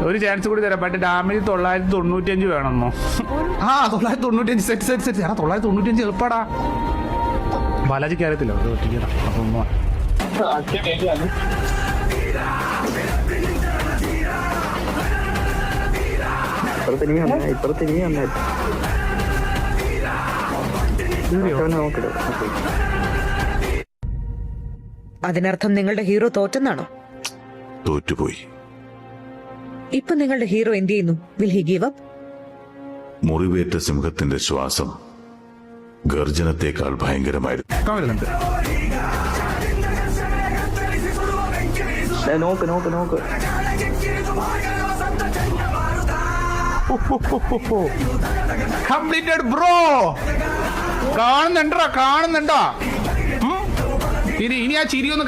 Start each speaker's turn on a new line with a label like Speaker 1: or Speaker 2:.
Speaker 1: ഒരു ചാൻസ് കൂടി തരാം. But damage 995 വേണമെന്നോ? ആ 995 സെറ്റ്. ആ 995 എളുപ്പടാ. ബാലാജിക്ക് അറിയത്തില്ല അപ്പം
Speaker 2: അതിനർത്ഥം നിങ്ങളുടെ ഹീറോ തോറ്റെന്നാണോ?
Speaker 3: തോറ്റുപോയി.
Speaker 2: ഇപ്പൊ നിങ്ങളുടെ ഹീറോ എന്ത് ചെയ്യുന്നു? Will he give up?
Speaker 3: മുറിവേറ്റ സിംഹത്തിന്റെ ശ്വാസം ഗർജനത്തെക്കാൾ ഭയങ്കരമായിരുന്നു.
Speaker 4: നോക്ക്
Speaker 1: കംപ്ലീറ്റഡ് ബ്രോ. കാണുന്നുണ്ടോ? ഇനി ആ ചിരി ഒന്ന്